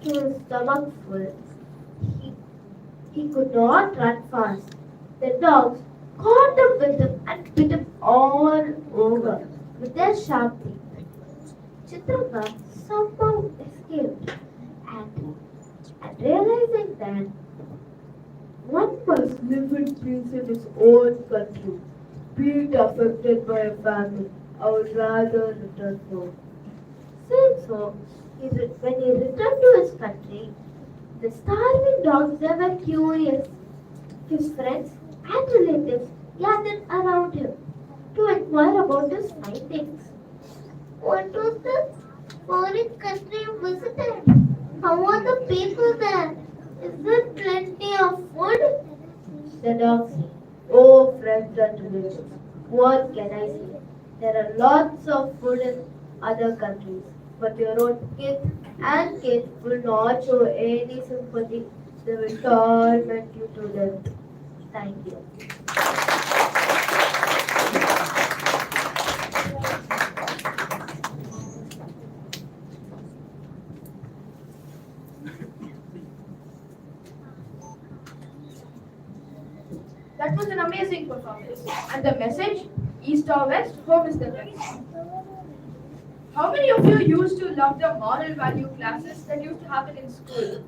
to his stomach full. He, he could not run fast. The dogs caught up with him and bit him all over with their sharp teeth. Chitranga somehow escaped, and realizing that one must live in peace in his own country, being affected by a famine, I would rather return home. Saying so, when he returned to his country, the starving dogs they were curious. His friends and relatives gathered around him to inquire about his findings. What was the foreign country you visited? How are the people there? Is there plenty of food? The dog said, oh friends and relatives, what can I say? There are lots of food in other countries, but your own kith and kin will not show any sympathy. They will torment you to death. Thank you. That was an amazing performance. And the message, East or West, home is the best. How many of you used to love the moral value classes that used to happen in school?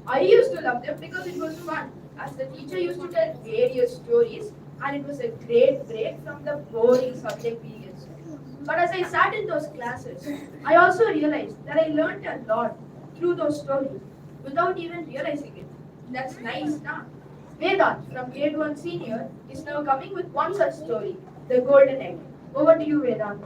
I used to love them because it was fun, as the teacher used to tell various stories and it was a great break from the boring subject periods. But as I sat in those classes, I also realized that I learned a lot through those stories without even realizing it. That's nice, nah? Vedant from grade 1 senior is now coming with one such story, The Golden Egg. Over to you, Vedant.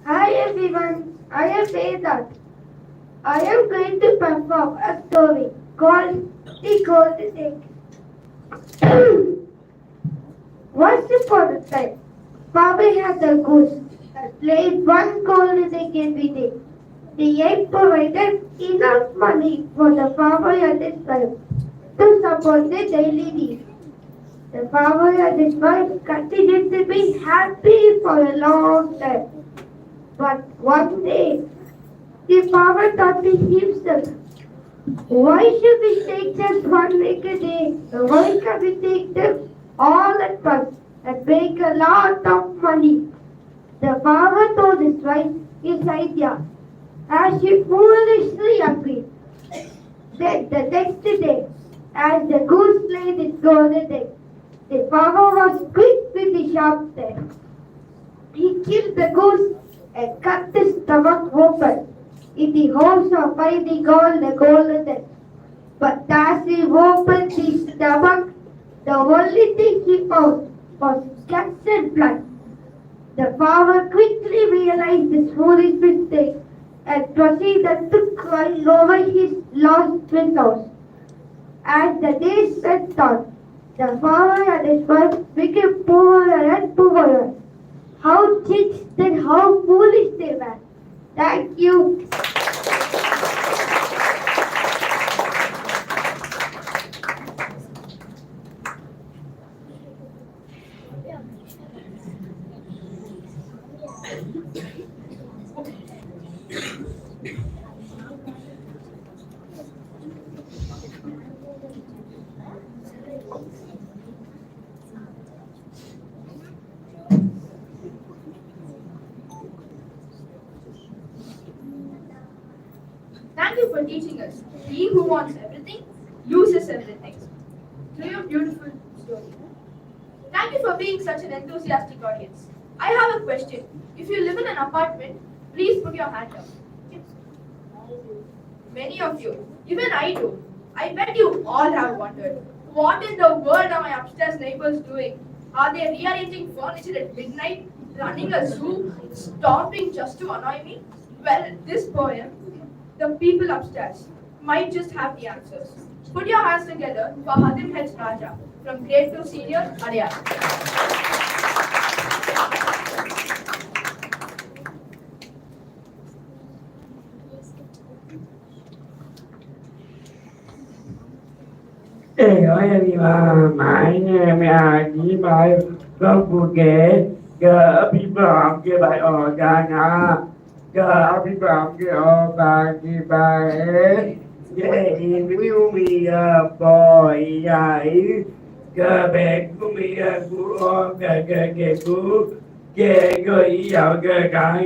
Hi everyone, I am Vedant. I am going to perform a story called The Golden Egg. Once upon a time, Bobby had a goose that laid one golden egg every day. The egg provided enough money for the farmer and his wife to support their daily needs. The farmer and his wife continued to be happy for a long time. But one day, the farmer thought to himself, why should we take just one egg a day? Why can't we take them all at once and make a lot of money? The farmer told his wife his idea, and she foolishly agreed. Then the next day, as the goose laid its golden egg, the farmer was quick with the sharp knife. He killed the goose and cut the stomach open in the hopes of finding all the golden egg. But as he opened the stomach, the only thing he found was guts and blood. The farmer quickly realized his foolish mistake and proceeded to cry over his lost resource. As the days went on, the farmer and his wife became poorer and poorer. How changed and how foolish they were. Thank you. Thank you for teaching us. He who wants everything loses everything. To your beautiful story. Thank you for being such an enthusiastic audience. I have a question. If you live in an apartment, please put your hand up. Many of you, even I do. I bet you all have wondered, what in the world are my upstairs neighbors doing? Are they rearranging furniture at midnight, running a zoo, stomping just to annoy me? Well, this poem, the people upstairs, might just have the answers. Put your hands together for Hadim H. Raja from grade 2 senior Adyar. Hey, everyone, my name is Jibai from Phuket. Happy birthday by Organa. Happy birthday, Organa. Yeah, will be a boy. Yeah, back to me a good good. Yeah, go eat good guy.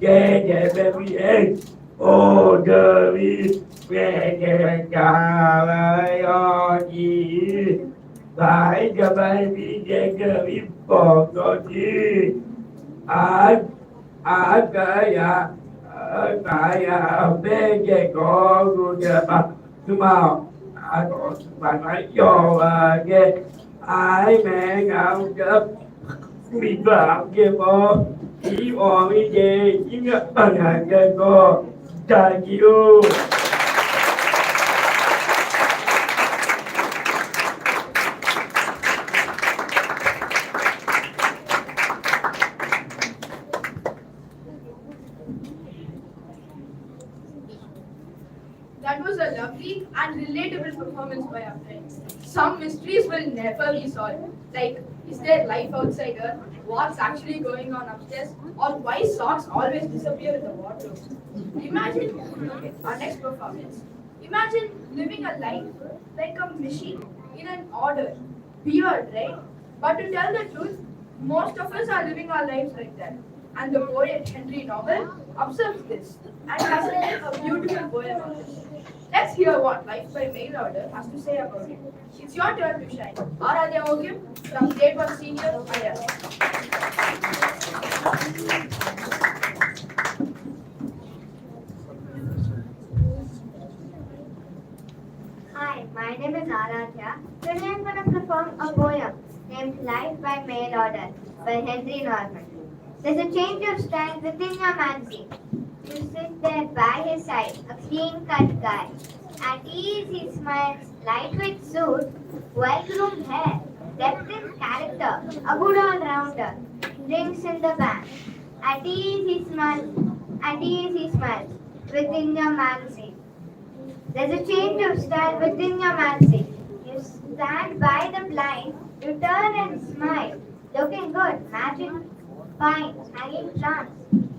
Yeah, baby. Oh, the về cà gì phải cho baby về cái biết bò có gì ở ở cái ở tại bé cái có cái mặt nhưng mà có phải nói vô cái ai mẹ ngào cái bị vợ kia có chỉ o đi về chỉ ngất bằng hàng cái có thank you. That was a lovely and relatable performance by our friends. Some mysteries will never be solved, like is there life outside Earth, what's actually going on upstairs, or why socks always disappear in the wardrobe. Imagine our next performance. Imagine living a life like a machine in an order. Weird, right? But to tell the truth, most of us are living our lives like that. And the poet Henry Novel observes this and has written a beautiful poem on this. Let's hear what Life by Mail Order has to say about it. It's your turn to shine. Aradhya Ogim from Grade 1 Senior IS. Hi, my name is Aradhya. Today I'm going to perform a poem named Life by Mail Order by Henry Norman. There's a change of style within your fancy. You sit there by his side, a clean-cut guy. At ease he smiles, lightweight suit, well-groomed hair, depth in character, a good all-rounder, drinks in the band. At ease he smiles, within your fancy. There's a change of style within your fancy. You stand by the blind, you turn and smile, looking good, magic, fine, hanging plants,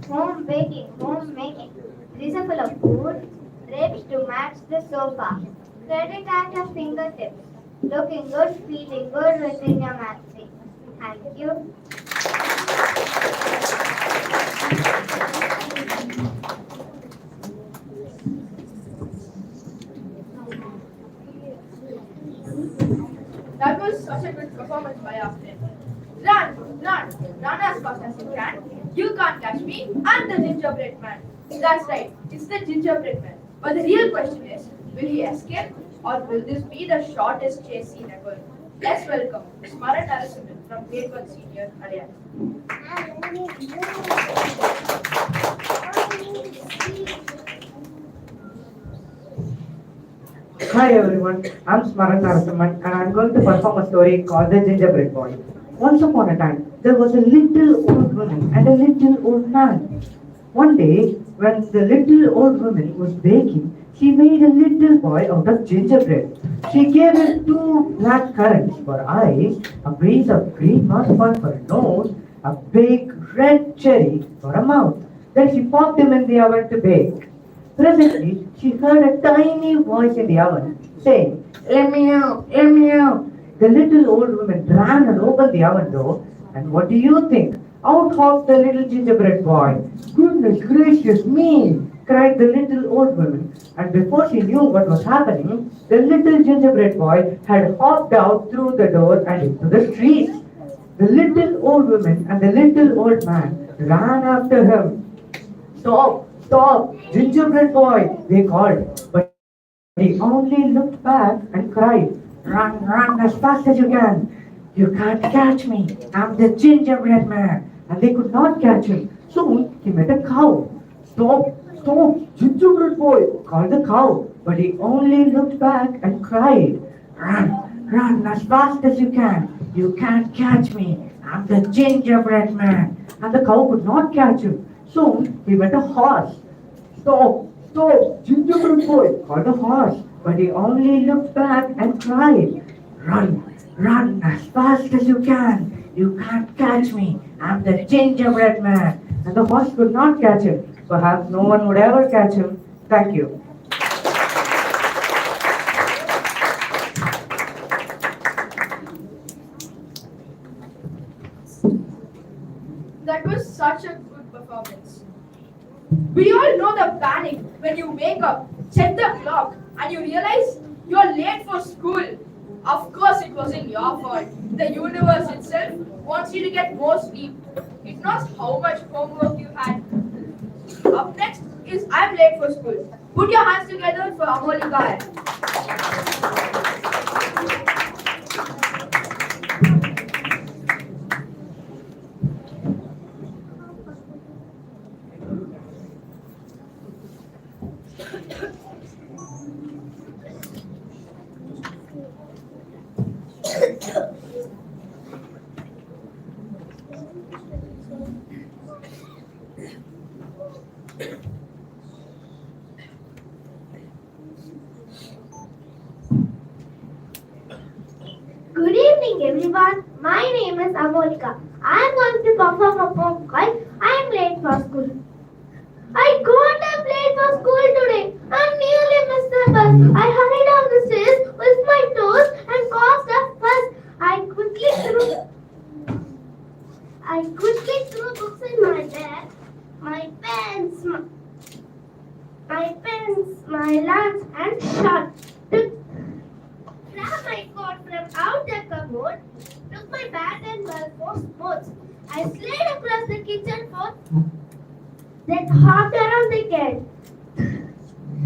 home baking, home making, freezer full of food, drapes to match the sofa, credit at your fingertips, looking good, feeling good within your fancy. Thank you. That was such a good performance by our friend. Run as fast as you can. You can't catch me. I'm the gingerbread man. That's right, it's the gingerbread man. But the real question is, will he escape or will this be the shortest chase scene ever? Let's welcome Smaran Narasimhan from Grade 1 Senior Haryana. Hi everyone, I'm Smaran Narasimhan and I'm going to perform a story called The Gingerbread Boy. Once upon a time, there was a little old woman and a little old man. One day, when the little old woman was baking, she made a little boy out of gingerbread. She gave him two black currants for eyes, a piece of green marzipan for a nose, a big red cherry for a mouth. Then she popped him in the oven to bake. Presently, she heard a tiny voice in the oven saying, "Let me out, let me out." The little old woman ran and opened the oven door, and what do you think? Out hopped the little gingerbread boy. "Goodness gracious me!" cried the little old woman, and before she knew what was happening, the little gingerbread boy had hopped out through the door and into the street. The little old woman and the little old man ran after him. "Stop! Stop! Gingerbread boy!" they called. But he only looked back and cried, "Run, run as fast as you can! You can't catch me! I'm the gingerbread man!" And they could not catch him. Soon he met a cow. Stop, stop, gingerbread boy, called the cow. But he only looked back and cried, Run, run as fast as you can. You can't catch me. I'm the gingerbread man. And the cow could not catch him. Soon he met a horse. Stop, stop, gingerbread boy, called the horse. But he only looked back and cried, Run, run as fast as you can. You can't catch me. I'm the gingerbread man. And the horse could not catch him. Perhaps no one would ever catch him. Thank you. That was such a good performance. We all know the panic when you wake up, check the clock, and you realize you're late for school. Of course, it wasn't your fault. The universe itself wants you to get more sleep. It knows how much homework you had. Up next is I'm late for school. Put your hands together for Amolika. Good evening, everyone. My name is Amolika. I am going to perform a poem called I am late for school. I got up late for school today and nearly missed the bus. I hurried down the stairs with my toes and caused a fuss. I quickly threw books in my bag, my pens, my lunch, and shut. Grabbed my coat from out the cupboard, took my bat and ball for sports. I slid across the kitchen floor, then hopped around the gate.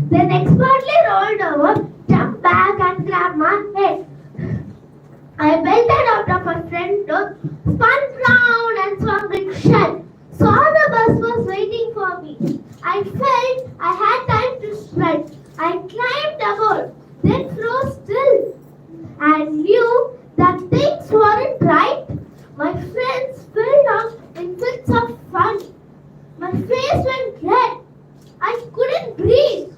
Then expertly rolled over, jumped back and grabbed my head. I belted out of a front door, spun round and swung it shut. Saw the bus was waiting for me. I felt I had time to strut. I climbed aboard, then froze still. I knew that things weren't right. My friends filled up in fits of fun. My face went red. I couldn't breathe.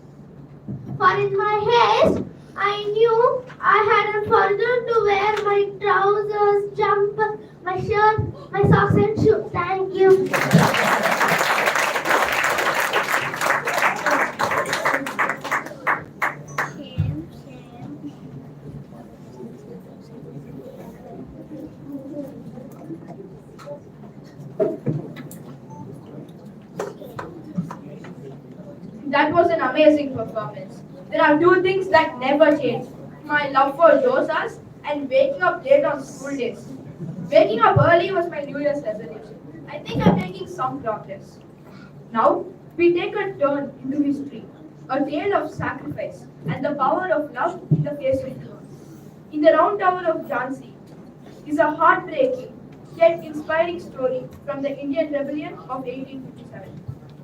For in my haste, I knew I hadn't forgotten to wear my trousers, jumper, my shirt, my socks and shoes. Thank you. That was an amazing performance. There are two things that never change. My love for dosas and waking up late on school days. Waking up early was my New Year's resolution. I think I'm making some progress. Now, we take a turn into history. A tale of sacrifice and the power of love in the face of fear. In the Round Tower of Jhansi is a heartbreaking yet inspiring story from the Indian Rebellion of 1857.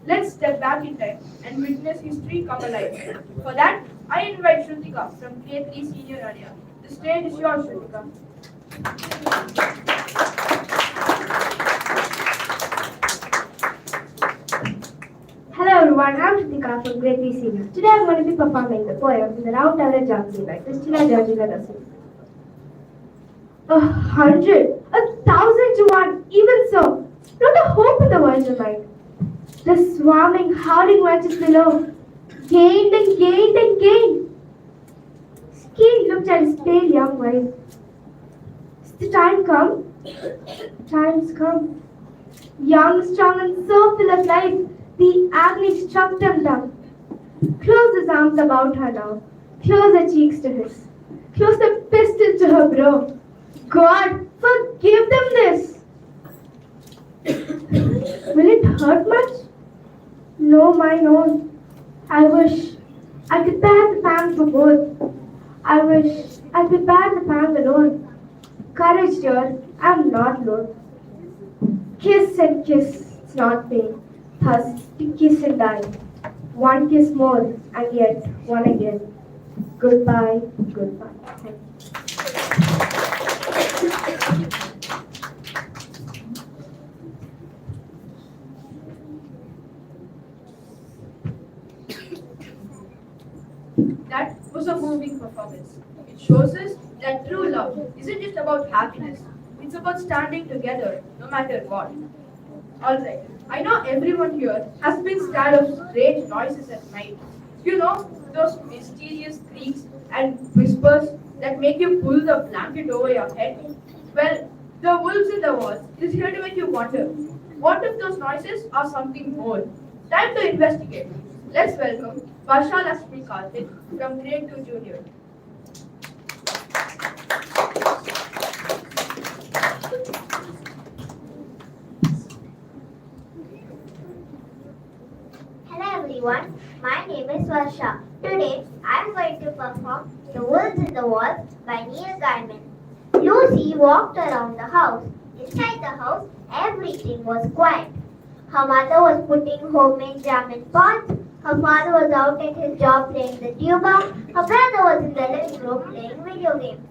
Let's step back in time and witness history come alive. For that, I invite Shrutika from Grade 3 Senior Area. The stage is yours, Shrutika. Hello everyone, I'm Shrutika from Grade 3 Senior. Today I'm going to be performing the poem The Round Tower of Jhansi by Christina Georgina Russell. 100, 1,000 to 1, even so, not a hope in the world tonight. The swarming, howling waters below gained and gained and gained. King looked at his pale young wife. Is the time come? Time's come. Young, strong, and so full of life, the agony struck him down. Close his arms about her now. Close her cheeks to his. Close the pistol to her brow. God, forgive them this. Will it hurt much? No, mine own. I wish I could bear the pang for both. I wish I could bear the pang alone. Courage, dear, I'm not loath. Kiss and kiss, it's not pain. Husk to kiss and die. One kiss more, and yet one again. Goodbye, goodbye. Thank you. That was a moving performance. It shows us that true love isn't just about happiness, it's about standing together no matter what. Alright, I know everyone here has been scared of strange noises at night. You know, those mysterious creaks and whispers that make you pull the blanket over your head? Well, the wolves in the walls is here to make you wonder, what if those noises are something more? Time to investigate. Let's welcome Varsha Lakshmi Karthik from Grade 2 Junior. Hello everyone, my name is Varsha. Today I am going to perform The Wolves in the Wall by Neil Gaiman. Lucy walked around the house. Inside the house, everything was quiet. Her mother was putting homemade jam in pots. Her father was out at his job playing the tuba. Her brother was in the living room playing video games.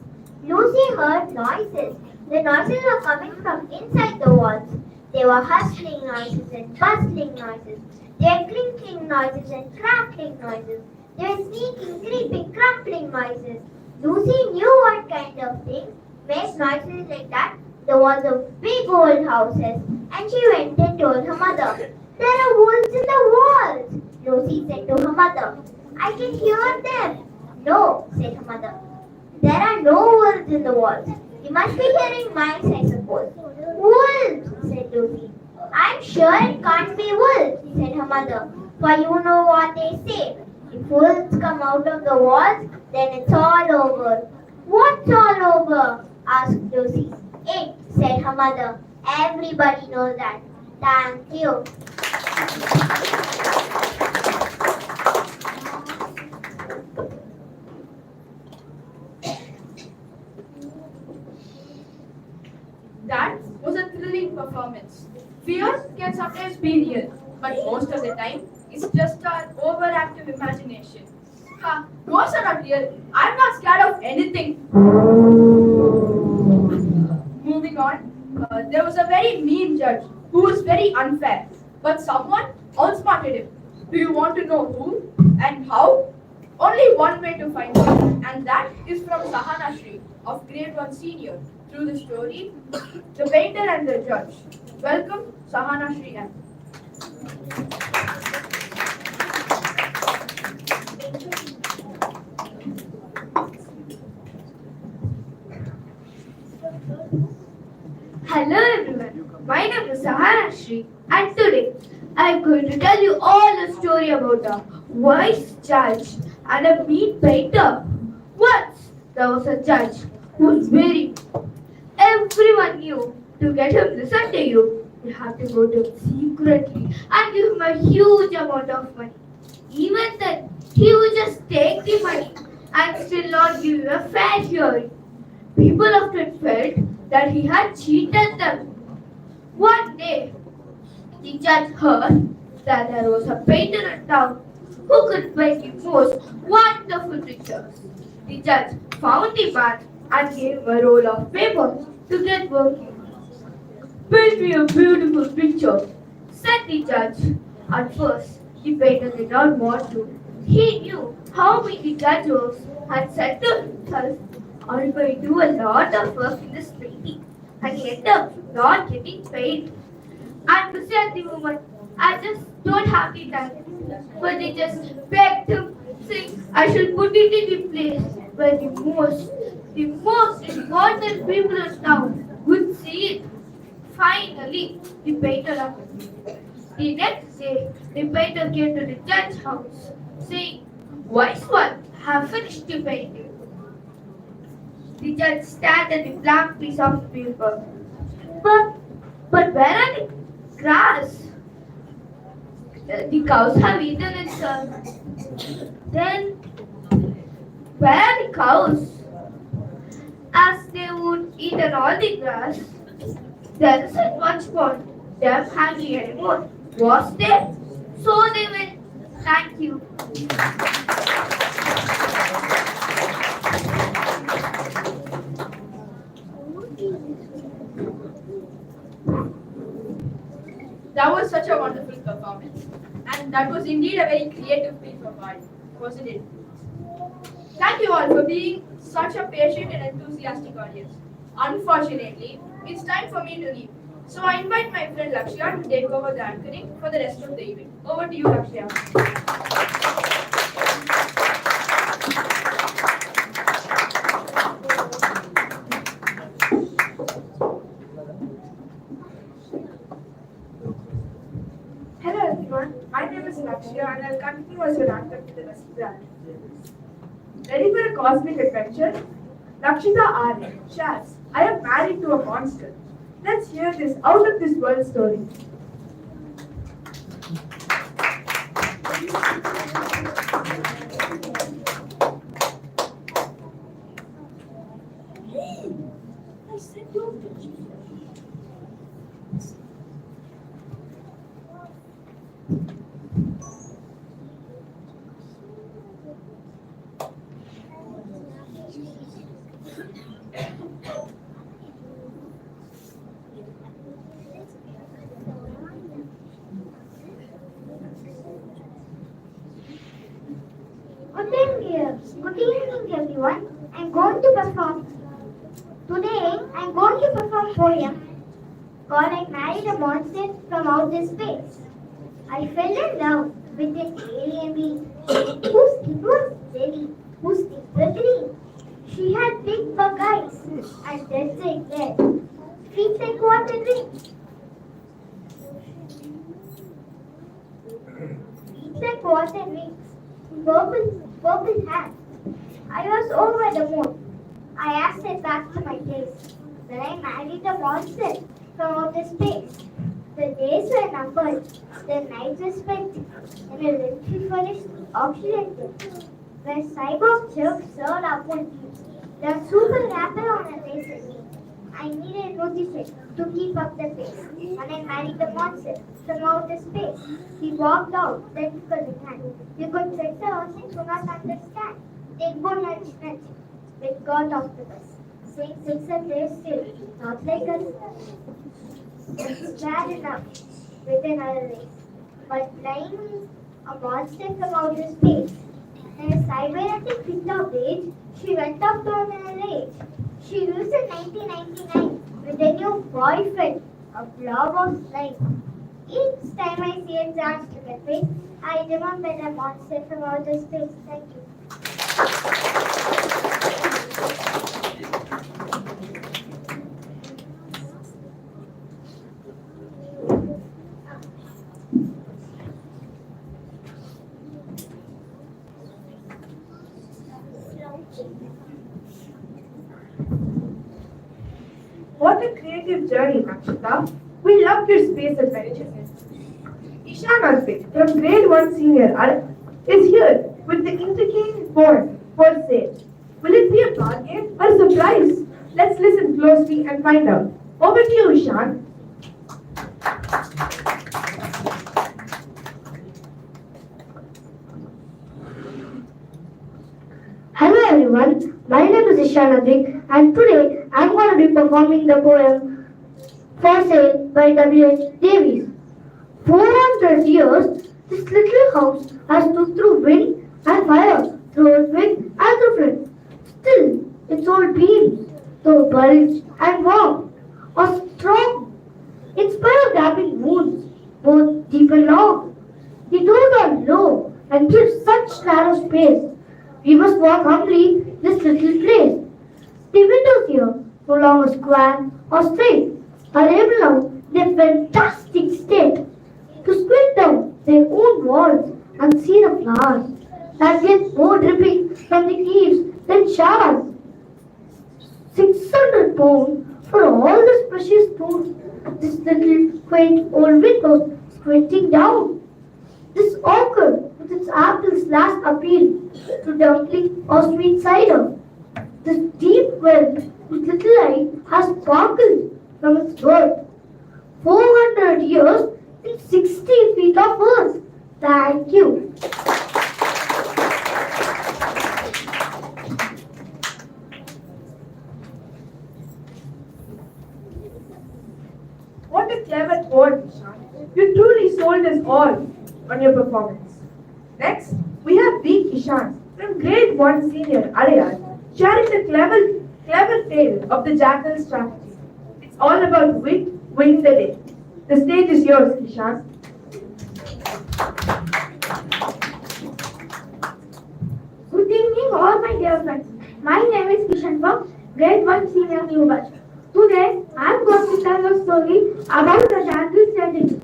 Lucy heard noises. The noises were coming from inside the walls. They were hustling noises and bustling noises. They were clinking noises and crackling noises. They were sneaking, creeping, crumpling noises. Lucy knew what kind of things made noises like that. There was a big old houses, and she went and told her mother, "There are wolves in the walls." Lucy said to her mother, "I can hear them." "No," said her mother. "There are no wolves in the walls. You must be hearing mice, I suppose." "Wolves," said Lucy. "I'm sure it can't be wolves," said her mother, "for you know what they say. If wolves come out of the walls, then it's all over." "What's all over?" asked Lucy. "It," said her mother. "Everybody knows that. Thank you." That was a thrilling performance. Fear can sometimes be real, but most of the time, it's just our overactive imagination. Ha, ghosts are not real. I'm not scared of anything. Moving on, there was a very mean judge who was very unfair, but someone outsmarted him. Do you want to know who and how? Only one way to find out, and that is from Sahana Shri of Grade 1 Senior through the story The Painter and the Judge. Welcome, Sahana Shri M. Hello everyone, my name is Sahara Shri, and today I am going to tell you all a story about a wise judge and a mean painter. Once there was a judge who was very poor. Everyone knew to get him to listen to you, you have to go to him secretly and give him a huge amount of money. Even then, he would just take the money and still not give you a fair hearing. People often felt that he had cheated them. One day, the judge heard that there was a painter in town who could paint the most wonderful pictures. The judge found the man and gave him a roll of paper to get working. "Paint me a beautiful picture," said the judge. At first, the painter did not want to. He knew how many the judge was and said to himself, "I'm going to do a lot of work in this painting and end up not getting paid. I'm busy at the moment. I just don't have the time." But they just begged him, saying, "I should put it in the place where the most important people in town would see it." Finally, the painter agreed. The next day, the painter came to the judge's house, saying, "Wise one, have finished the painting." The judge stared at the blank piece of paper. But where are the grass? The cows have eaten it, sir." "Then, where are the cows?" "As they would eaten all the grass, there isn't much point them hungry anymore." Was there? So they will. Thank you. That was such a wonderful performance. And that was indeed a very creative piece of art, wasn't it? Thank you all for being such a patient and enthusiastic audience. Unfortunately, it's time for me to leave. So I invite my friend Lakshya to take over the anchoring for the rest of the event. Over to you, Lakshya. Hello everyone, my name is Lakshya and I'll continue as your anchor for the rest of the activity. Ready for a cosmic adventure? Lakshita Arya, Shaz, I am married to a monster. Let's hear this out of this world story. Good evening everyone. I'm going to perform. Today I'm going to perform a poem called I Married a Monster from Outer Space. I fell in love with an alien being whose skin was jelly, whose teeth were green. She had big bug eyes and dead like hair, feet like water drinks. Feet like water drinks, purple hair. I was over the moon. I asked it back to my place. Then I married a monster from outer space. The days were numbered, the nights were spent in a little furnished oxygen tank, where cyborg jerks served up on tea. The super rapper on a race with me. I needed notice to keep up the pace. When I married the monster from outer space, he walked out, tentacle in hand. You could trick the ocean to not understand. They go nudge, nudge. We got off the bus. Saying six and days still, not like us. It's bad enough with another race. But flying a monster from outer space. In a cybernetic fit of rage, she went off down in a rage. She lives in 1999 with a new boyfriend, a blob of slime. Each time I see a chance to get paid, I remember the monster from outer space. Thank you. What a creative journey, Lakshita. We loved your space adventures. Ishan Arpit from grade 1 senior is here with the intricate board for sale. Will it be a bargain or a surprise? Let's listen closely and find out. Over to you, Ishan. Hello everyone, my name is Ishan Adrik and today I'm going to be performing the poem For Sale by W.H. Davies. 400 years, this little house has stood through wind and fire, through earthquake and through flood. Still, its old beams, though bulged and warm, are strong, in spite of gaping wounds, both deep and long. The doors are low and give such narrow space. We must walk humbly this little place. The windows here, no longer square or straight, are able now in a fantastic state to squint down their own walls and see the flowers that get more dripping from the eaves than showers. 600 pounds for all this precious stone. This little quaint old window squinting down. This orchard with its apples last appeal to dumpling or sweet cider. This deep well with little eye has sparkled from its birth. 400 years, It's 60 feet of earth. Thank you. What a clever word, Ishan. You truly sold us all on your performance. Next, we have Big Ishan from Grade 1 Senior Alayar sharing the clever tale of the jackal strategy. It's all about wit, win the day. The stage is yours, Ishan. Good evening, all my dear friends. My name is Kishan from Grade 1 Senior New Batch. Today, I am going to tell a story about the jackal strategy.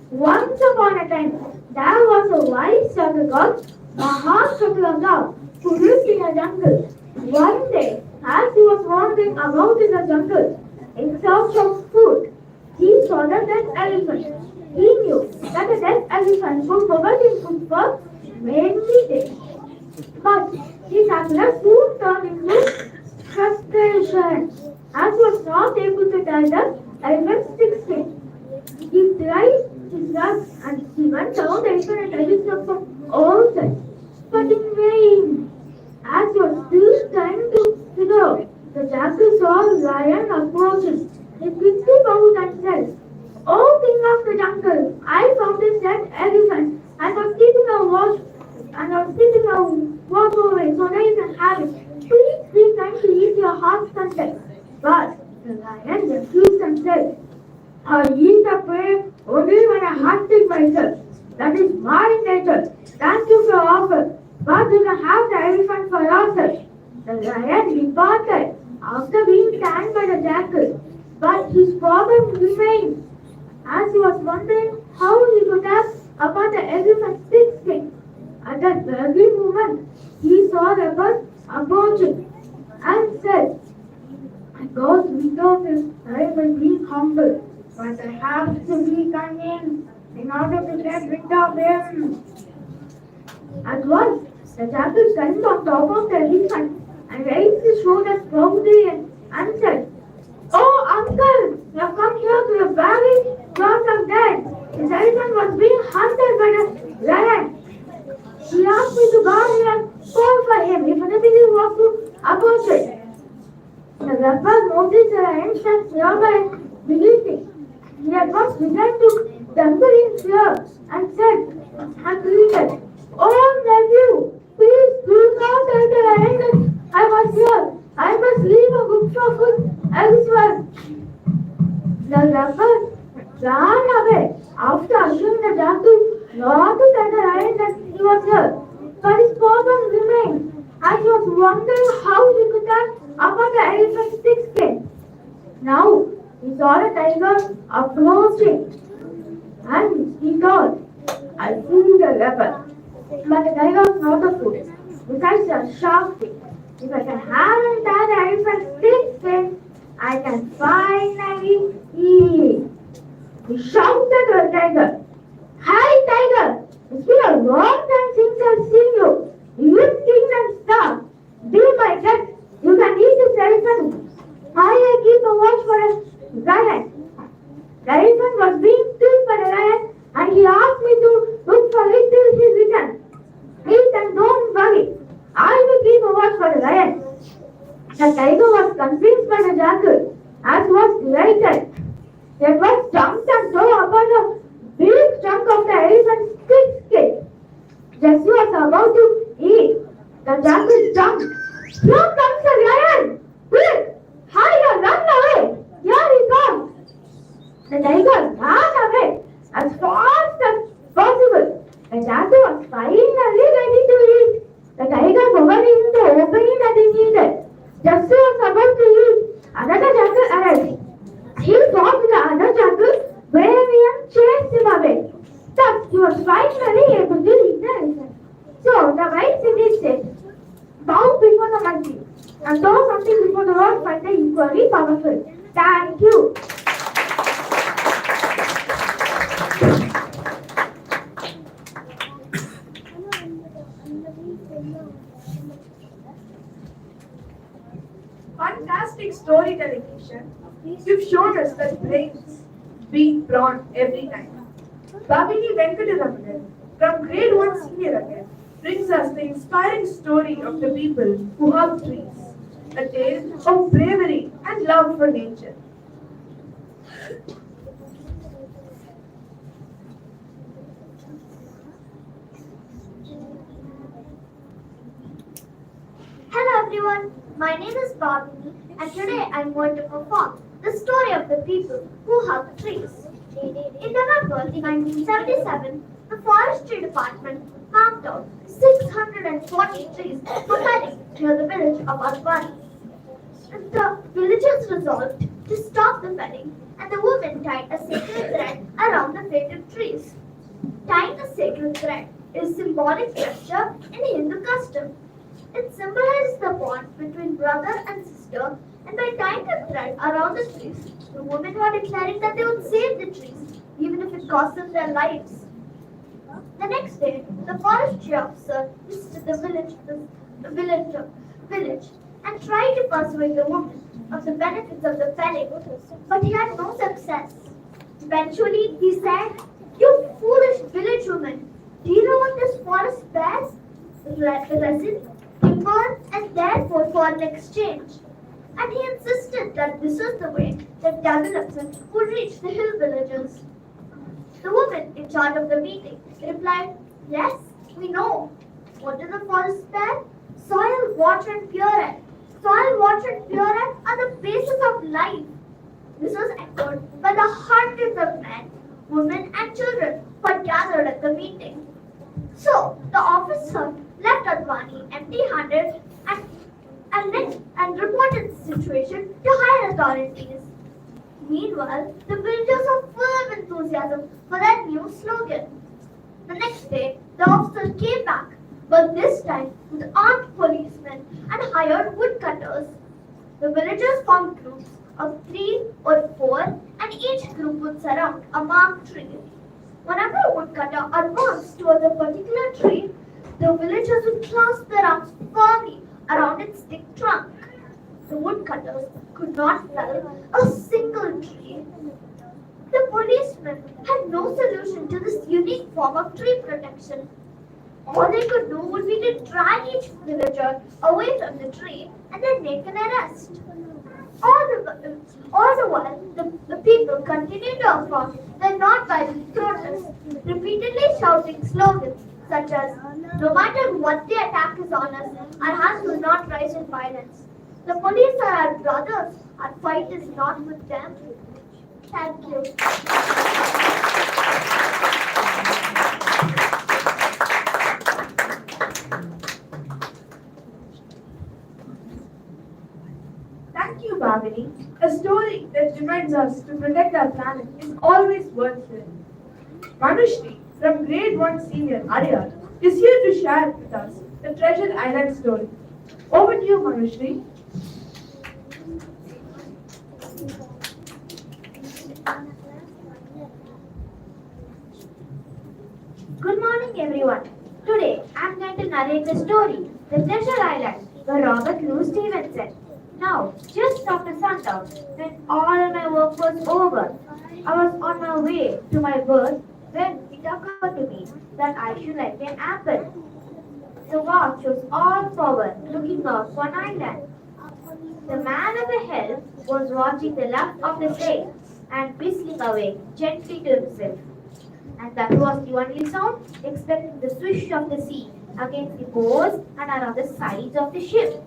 Once upon a time, there was a wise jackal called Mahashakalanga who lived in a jungle. One day, as he was wandering about in the jungle in search of food, he saw the dead elephant. He knew that the dead elephant would provide him food for many days. But his anger soon turned into frustration as he was not able to tie the elephant's stick skin. He tried his luck and he went around the elephant and tried his luck from all sides, but in vain. As he was still trying to figure out, the jackal saw a lion approaching. He quickly bowed and said, "Oh, king of the jungle, I found this dead elephant and was keeping a watch over it so that you can have it. Please be kind to eat your heart's content." But the lion refused and said, "I eat a prey only when I hunt it myself. That is my nature. Thank you for your offer, but you can have the elephant for yourself." The lion departed after being tamed by the jackal, but his problem remained as he was wondering how he could have upon the elephant's thick skin. At that very moment, he saw the bird approaching and said, "I got rid of him. I will be humble, but I have to be cunning in order to get rid of him." At once, the jackal climbed on top of the elephant and raised his shoulders proudly and said, "Oh, uncle, you have come here to the very cause of death. This elephant was being hunted by the lion. He asked me to go here and call for him if anybody was to approach it." The leopard noticed the lion stands nearby and believed it. He at once began to tremble in fear and pleaded, "Oh, nephew, please do not tell the lion that I was here. I must leave a good for food elsewhere." The leopard ran away after assuring the jackal not to tell the lion that he was here. But his problem remained as he was wondering how he could have upon the elephant's thick skin. Now he saw the tiger approaching and he thought, "I'll fool the leopard." But the tiger was not a fool. Besides a sharp teeth, if I can have and tie the elephant's thick skin, I can finally eat. He shouted to the tiger, "Hi, tiger! It's been a long time since I've seen you. You king and star. Be my guest. You can eat this elephant. I keep a watch for a lion." The elephant was being killed by the lion and he asked me to look for it till he returned. "Eat and don't worry. I will keep a watch for the lion." The tiger was convinced by the jackal as was delighted. He at once jumped and threw upon a big chunk of the elephant's thick skin. Just as he was about to eat, the jackal jumped. "Here comes the lion! Quick! Hide and run away! Here he comes!" The tiger ran away as fast as possible. The jackal was finally ready to eat. The tiger covered him the opening that he needed. Just as he was about to eat, another jackal arrived. He fought with the other jackal bravely and chased him away. Thus, he was finally able to eat the elephant. So, the wise city said, "Bow before the monkey, and throw something before the Lord find the equally powerful." Thank you. Fantastic storytelling, Ishan. You've shown us that brains beat brawn every time. Babini Venkataramanan from grade 1 senior again brings us the inspiring story of the people who hug trees, a tale of bravery and love for nature. Hello everyone, my name is Bhavini and today I'm going to perform the story of the people who hug trees. In November 1977, the Forestry Department marked out 640 trees for felling near the village of Advani. The villagers resolved to stop the felling and the women tied a sacred thread around the fated trees. Tying a sacred thread is symbolic gesture in Hindu custom. It symbolizes the bond between brother and sister, and by tying a thread around the trees, the women were declaring that they would save the trees, even if it cost them their lives. The next day, the forestry officer visited the village and tried to persuade the woman of the benefits of the felling, but he had no success. Eventually, he said, "You foolish village woman, do you know what this forest bears? Resin, timber, and therefore foreign exchange." And he insisted that this was the way that development would reach the hill villages. The woman in charge of the meeting replied, "Yes, we know. What does the forest bear? Soil, water, and pure air. Soil, water, and pure air are the basis of life." This was echoed by the hundreds of men, women, and children who had gathered at the meeting. So the officer left Advani empty-handed and reported the situation to higher authorities. Meanwhile, the villagers were full of enthusiasm for their new slogan. The next day, the officer came back, but this time with armed policemen and hired woodcutters. The villagers formed groups of 3 or 4, and each group would surround a marked tree. Whenever a woodcutter advanced towards a particular tree, the villagers would clasp their arms firmly around its thick trunk. The woodcutters could not fell a single tree. The policemen had no solution to this unique form of tree protection. All they could do would be to drag each villager away from the tree and then make an arrest. All the while, the people continued to affirm their non-violent protest, repeatedly shouting slogans such as, "No matter what the attack is on us, our hands will not rise in violence. The police are our brothers, our fight is not with them." Thank you. Thank you, Bhavini. A story that reminds us to protect our planet is always worth hearing. Manushri from grade 1 senior Arya is here to share with us the Treasure Island story. Over to you, Manushri. Good morning, everyone. Today, I'm going to narrate the story, The Treasure Island, by Robert Louis Stevenson. Now, just after sundown, when all my work was over, I was on my way to my berth when it occurred to me that I should like an apple. The watch was all forward, looking out for an island. The man at the helm was watching the left of the sail and whistling away gently to himself. And that was the only sound, excepting the swish of the sea against the bows and around the sides of the ship.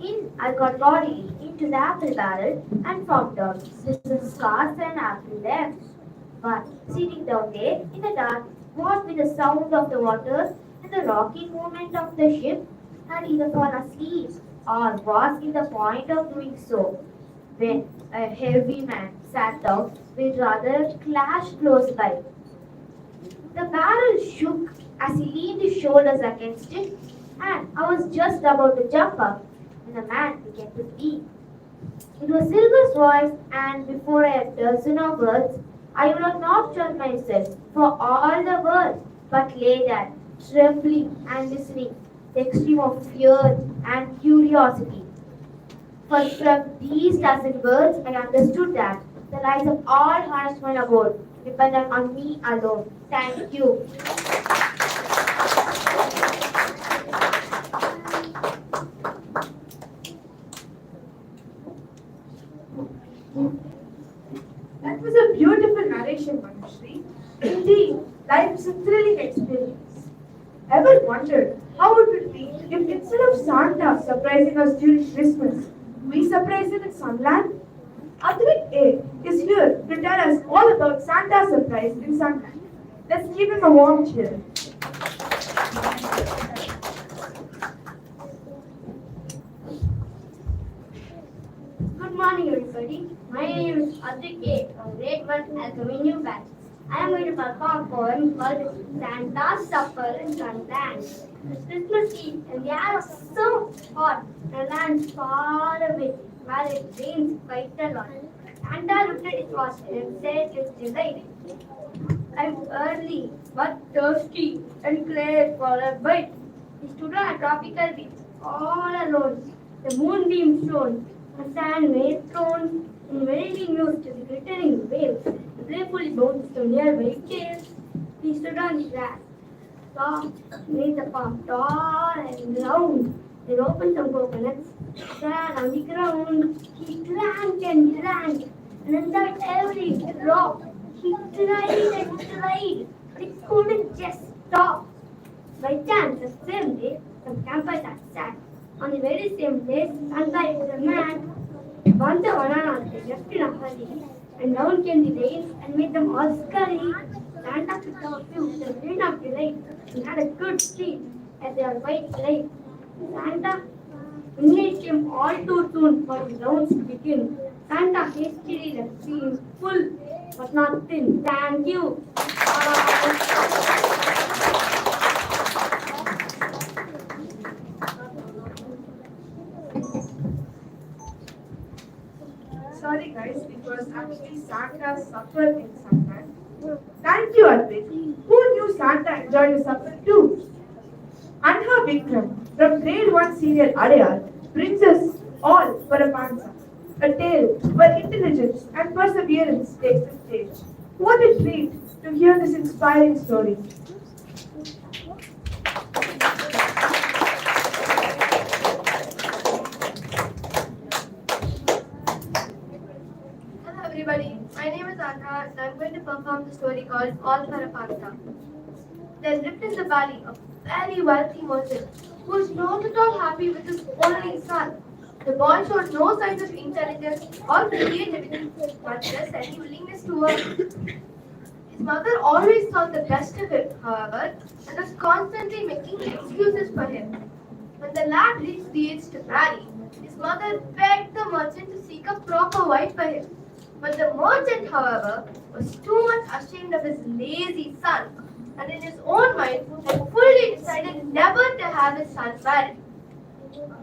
In I got bodily into the apple barrel and found out this was scarce an apple left. But sitting down there in the dark, what with the sound of the waters and the rocking movement of the ship, had either fallen asleep or was in the point of doing so, when a heavy man sat down with rather clashed close by. The barrel shook as he leaned his shoulders against it, and I was just about to jump up when the man began to speak. It was Silver's voice, and before I had a dozen of words, I would have not trust myself for all the world, but lay there, trembling and listening, the extreme of fear and curiosity. For from these dozen words, I understood that the lives of all honest men aboard dependent on me alone. Thank you. That was a beautiful narration, Manushree. Indeed, life is a thrilling experience. Ever wondered how it would be if instead of Santa surprising us during Christmas, we surprise him in Sunland? Advik A is here to tell us all about Santa's surprise in Sunland. Let's give him a warm cheer. Good morning, everybody. My name is Advik A from Grade 1 Alchemy New Batch. I am going to perform a poem called Santa's Supper in Sunland. It's Christmas Eve and the air was so hot and land far away where it rains quite a lot. Santa looked at his watch and said with delight, I'm early but thirsty and craved for a bite. He stood on a tropical beach all alone. The moonbeams shone, the sand made stones, and waving news to the glittering waves. He playfully bounced to nearby caves. He stood on the grass, soft, made the palm tall and round. Then opened some coconuts, sat on the ground. He drank and drank, and enjoyed every drop. He tried and tried, but he couldn't just stop. By chance, the same day, some campers had sat on the very same place, Santa was a man. Once the bananas they left in a hurry, and down came the rain and made them all scurry. Santa picked up a few with a grin of delight and had a good treat as they were quite late. Santa indeed came all too soon for his rounds to begin. Santa hastily left feeling full but not thin. Thank you. Sorry guys, it was actually Santa's supper in Sunland. Thank you, Advik. Who knew Santa enjoyed the supper too? Anha Vikram from Grade 1 Senior Adayar brings us all for a panza, a tale where intelligence and perseverance takes the stage. What a treat to hear this inspiring story. Hello everybody, my name is Anna and I'm going to perform the story called All for a Pasta. There lived in the valley a very wealthy merchant who was not at all happy with his only son. The boy showed no signs of intelligence or creativity, much less any willingness to work. His mother always thought the best of him, however, and was constantly making excuses for him. When the lad reached the age to marry, his mother begged the merchant to seek a proper wife for him. But the merchant, however, was too much ashamed of his lazy son, and in his own mind had fully decided never to have his son married.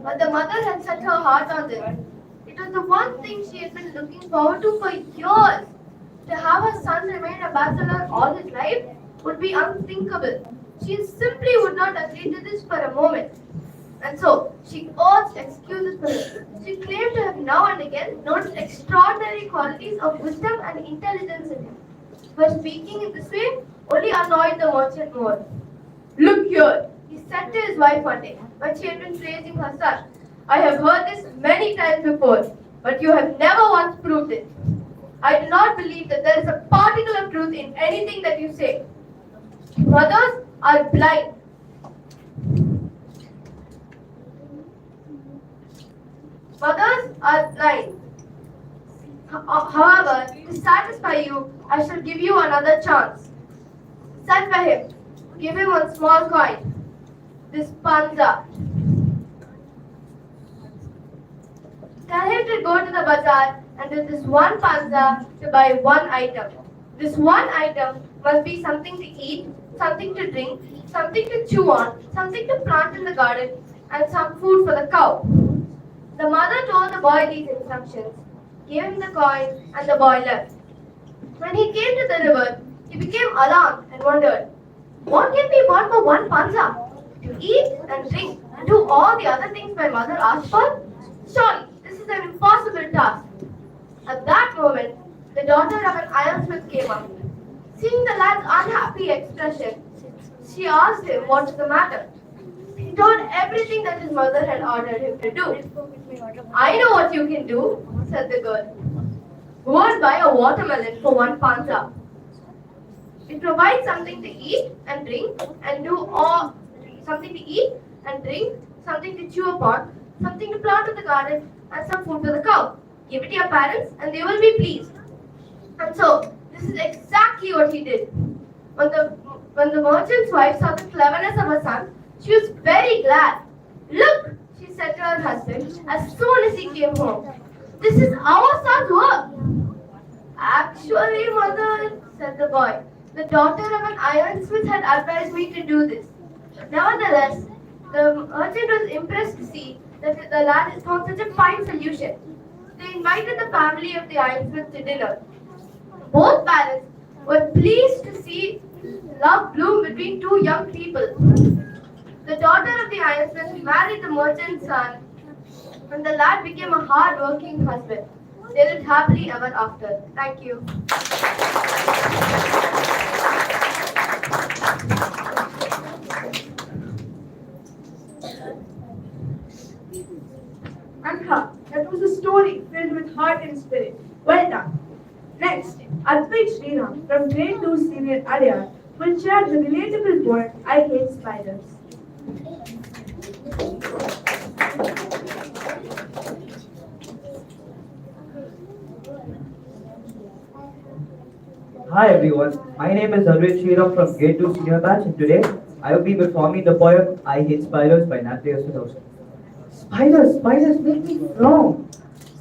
But the mother had set her heart on this. It was the one thing she had been looking forward to for years. To have her son remain a bachelor all his life would be unthinkable. She simply would not agree to this for a moment. And so, she urged excuses for him. She claimed to have now and again noticed extraordinary qualities of wisdom and intelligence in him. But speaking in this way only annoyed the merchant more. Look here, he said to his wife one day, when she had been praising her son. I have heard this many times before, but you have never once proved it. I do not believe that there is a particle of truth in anything that you say. Mothers are blind. Mothers are blind. However, to satisfy you, I shall give you another chance. Send for him. Give him one small coin. This panza. Tell him to go to the bazaar and with this one panza to buy one item. This one item must be something to eat, something to drink, something to chew on, something to plant in the garden, and some food for the cow. The mother told the boy these instructions, gave him the coin, and the boy left. When he came to the river, he became alarmed and wondered, what can be bought for one panza? To eat and drink and do all the other things my mother asked for? Surely, this is an impossible task. At that moment, the daughter of an ironsmith came up. Seeing the lad's unhappy expression, she asked him what is the matter. He told everything that his mother had ordered him to do. I know what you can do, said the girl. Go and buy a watermelon for one panza. It provides something to eat and drink and do all something to eat and drink, something to chew upon, something to plant in the garden, and some food for the cow. Give it to your parents and they will be pleased. And so, this is exactly what he did. When the merchant's wife saw the cleverness of her son, she was very glad. Look, she said to her husband as soon as he came home. This is our son's work. Actually, mother, said the boy, the daughter of an ironsmith had advised me to do this. Nevertheless, the merchant was impressed to see that the lad had found such a fine solution. They invited the family of the ironsmith to dinner. Both parents were pleased to see love bloom between two young people. The daughter of the ironsmith married the merchant's son, and the lad became a hard-working husband. They lived happily ever after. Thank you. Anha, that was a story filled with heart and spirit. Well done. Next, Advait Sriram from Grade 2 Senior Adyar will share the relatable poem I Hate Spiders. Hi everyone, my name is Advait Sriram from Grade 2 Senior Batch, and today I will be performing the poem I Hate Spiders by Natalia Sadowski. Spiders, spiders make me frown.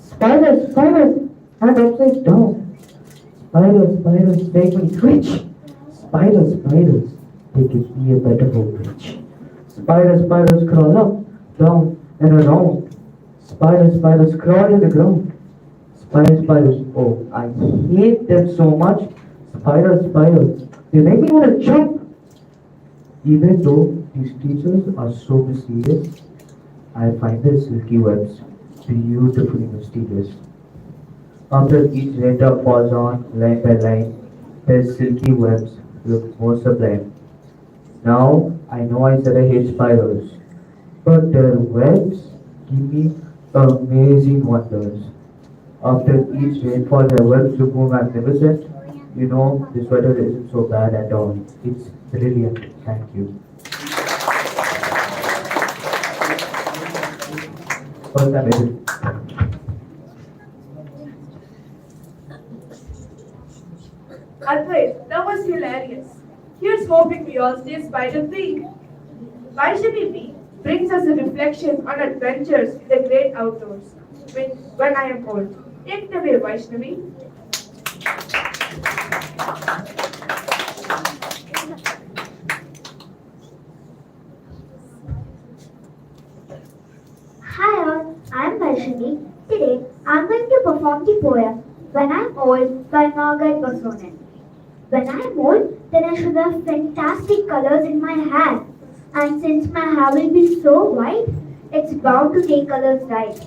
Spiders, spiders, hand upside down. Spiders, spiders make me twitch. Spiders, spiders, they give me a better pitch. Spiders, spiders crawl up, down, and around. Spiders, spiders crawl in the ground. Spiders, spiders, oh, I hate them so much. Spiders, spiders, they make me want to jump. Even though these creatures are so mysterious, I find their silky webs beautifully mysterious. After each raindrop falls on, line by line, their silky webs look more sublime. Now I know I said I hate spiders, but their webs give me amazing wonders. After each rainfall, their webs look more magnificent. You know, this weather isn't so bad at all. It's brilliant. Thank you. First time ever. Advait, that was hilarious. Here's hoping we all stay spider free. Vaishnavi B brings us a reflection on adventures in the great outdoors. When I am old. Take it away, Vaishnavi. Hi all, I am Vaishnavi. Today I am going to perform the poem When I'm Old by Margaret Bosonen. When I'm old, then I should have fantastic colors in my hair. And since my hair will be so white, it's bound to take colors right.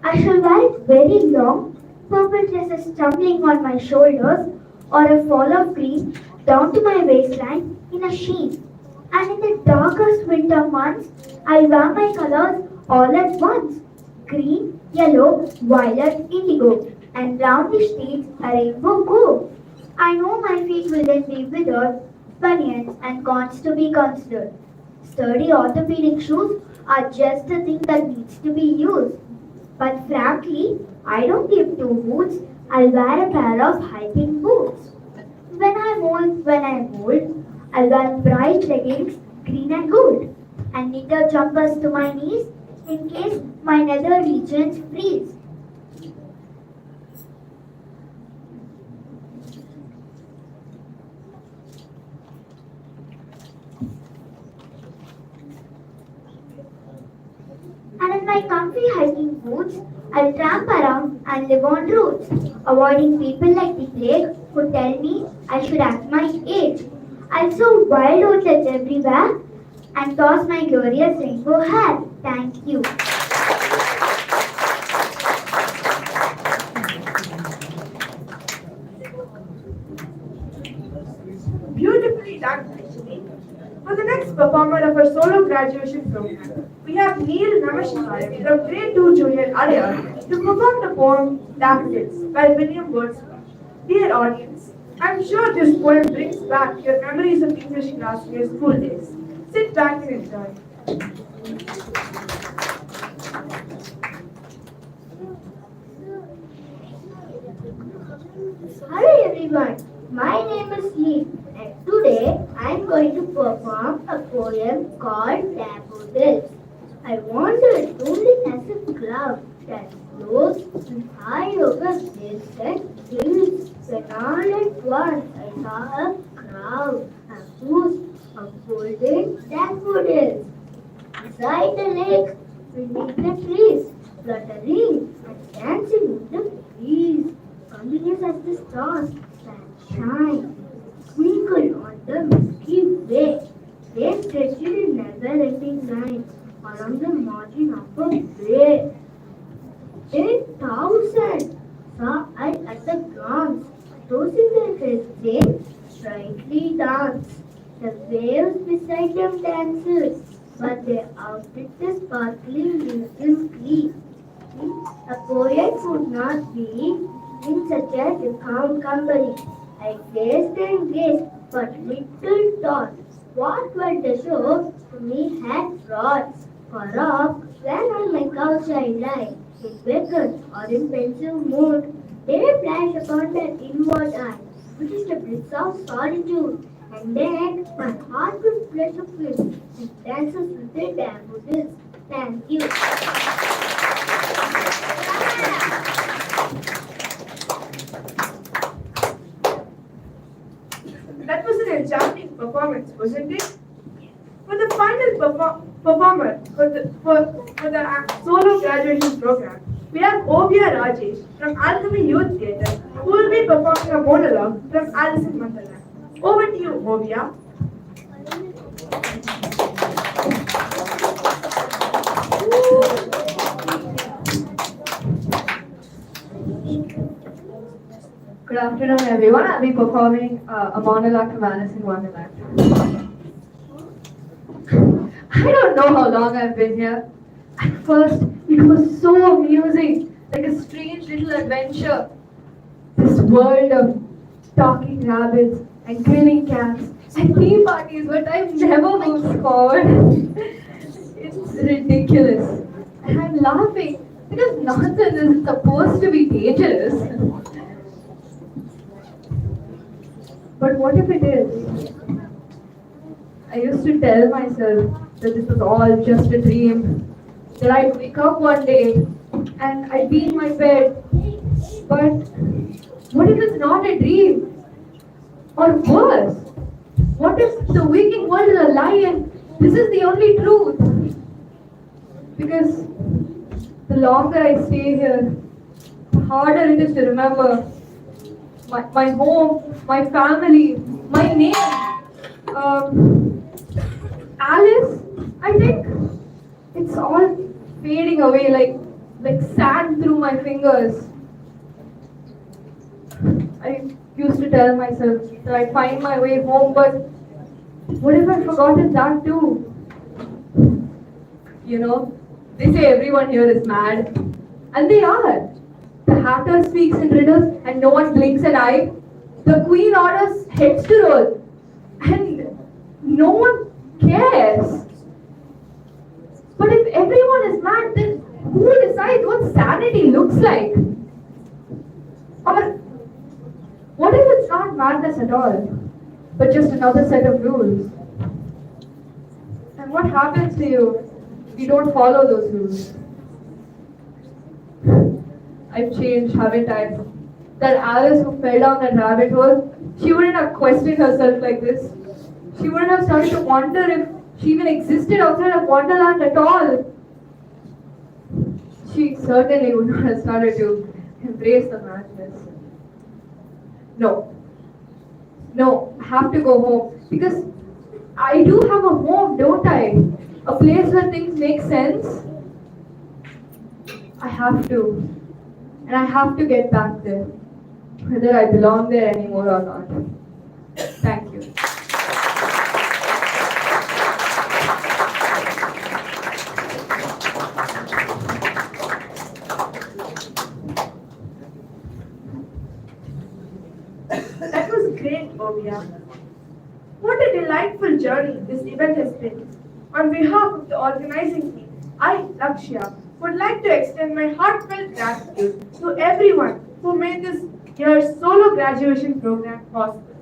I shall wear it very long, purple dresses tumbling on my shoulders, or a fall of green down to my waistline in a sheen. And in the darkest winter months, I'll wear my colors all at once. Green, yellow, violet, indigo, and round the streets a rainbow go. I know my feet will then be withered, bunions and corns to be considered. Sturdy orthopedic shoes are just the thing that needs to be used. But frankly, I don't give two hoots. I'll wear a pair of hiking boots. When I'm old, I'll wear bright leggings, green and gold, and knitted jumpers to my knees in case my nether regions freeze. And in my comfy hiking boots, I'll tramp around and live on roads, avoiding people like the plague who tell me I should act my age. I'll sow wild oatlets everywhere and toss my glorious rainbow hair. Thank you. of our solo graduation program, we have Neil Namashikaya from Grade 2 Junior Adyar to perform the poem Daffodils by William Wordsworth. Dear audience, I'm sure this poem brings back your memories of English class in your school days. Sit back and enjoy. Hello everyone, my name is Lee and today I am going to perform a poem called Daffodils. I wandered only as a cloud that floats high over distant hills when all at once I saw a crowd of golden daffodils. Beside the lakes, beneath the trees, fluttering and dancing in the breeze, continuous as the stars that shine, twinkle on the Milky Way. They stretched in never-ending line along the margin of a bay. 10,000 saw I at the glance, tossing their heads, they brightly dance. The waves beside them danced, but they outdid the sparkling music. A poet would not be in such a profound company. I gazed and gazed, but little thought what wonder show to me had brought. For off, when on my couch I lie, in vacant or in pensive mood, they flash upon that inward eye, which is the bliss of solitude. And then my heart will flush of it and dances with the daffodils. Thank you. That was an enchanting performance, wasn't it? For the final performer for the solo graduation program, we have Ovia Rajesh from Alchemy Youth Theatre who will be performing a monologue from Alice in Wonderland. Over to you, Ovia. Good afternoon, everyone. I'll be performing a monologue from Alice in Wonderland. I don't know how long I've been here. At first, it was so amusing, like a strange little adventure. This world of talking rabbits and grinning cats and tea parties, but I've never moved forward. It's ridiculous. And I'm laughing because nonsense is supposed to be dangerous. But what if it is? I used to tell myself that this was all just a dream, that I'd wake up one day and I'd be in my bed. But what if it's not a dream? Or worse, what if the waking world is a lie and this is the only truth? Because the longer I stay here, the harder it is to remember my home, my family, my name. Alice, I think it's all fading away like sand through my fingers. I used to tell myself that I'd find my way home, but what if I've forgotten that too? You know, they say everyone here is mad, and they are. The Hatter speaks in riddles and no one blinks an eye. The Queen orders heads to roll and no one cares. But if everyone is mad, then who decides what sanity looks like? Or what if it's not madness at all, but just another set of rules? And what happens to you if you don't follow those rules? I've changed, haven't I? That Alice who fell down that rabbit hole, she wouldn't have questioned herself like this. She wouldn't have started to wonder if she even existed outside of Wonderland at all. She certainly would not have started to embrace the madness. No, I have to go home because I do have a home, don't I? A place where things make sense. I have to. And I have to get back there, whether I belong there anymore or not. Thank you. this event has been. On behalf of the organizing team, I, Lakshya, would like to extend my heartfelt gratitude to everyone who made this year's solo graduation program possible.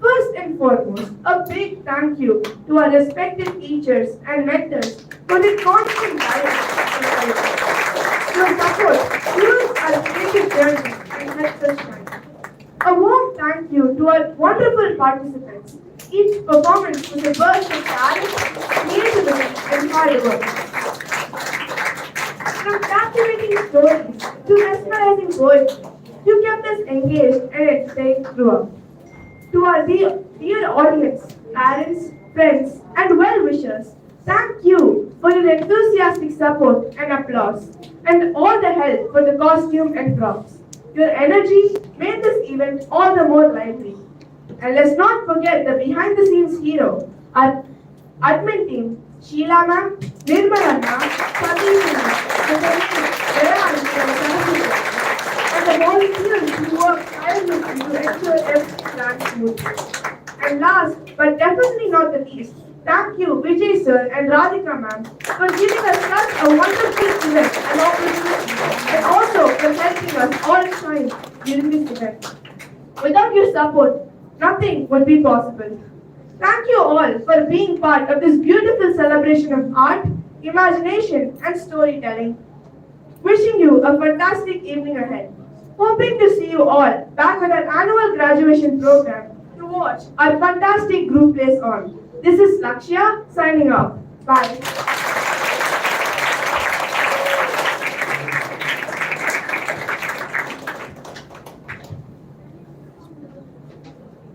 First and foremost, a big thank you to our respected teachers and mentors for their constant guidance and encouragement. Your support fuels our creative journey and helps us shine. A warm thank you to our wonderful participants. Each performance was a burst of talent, creativity, and hard work. From captivating stories to mesmerizing poetry, you kept us engaged and entertained throughout. To our dear audience, parents, friends, and well-wishers, thank you for your enthusiastic support and applause, and all the help for the costume and props. Your energy made this event all the more lively. And let's not forget the behind-the-scenes hero, our admin team, Sheila ma'am, Nirmala ma'am, Satish ma'am, and the volunteers who work tirelessly to ensure everything runs smoothly. And last, but definitely not the least, thank you Vijay sir and Radhika ma'am for giving us such a wonderful event and opportunity, and also for helping us all shine during this event. Without your support, nothing would be possible. Thank you all for being part of this beautiful celebration of art, imagination, and storytelling. Wishing you a fantastic evening ahead. Hoping to see you all back at our annual graduation program to watch our fantastic group plays on. This is Lakshya signing off. Bye.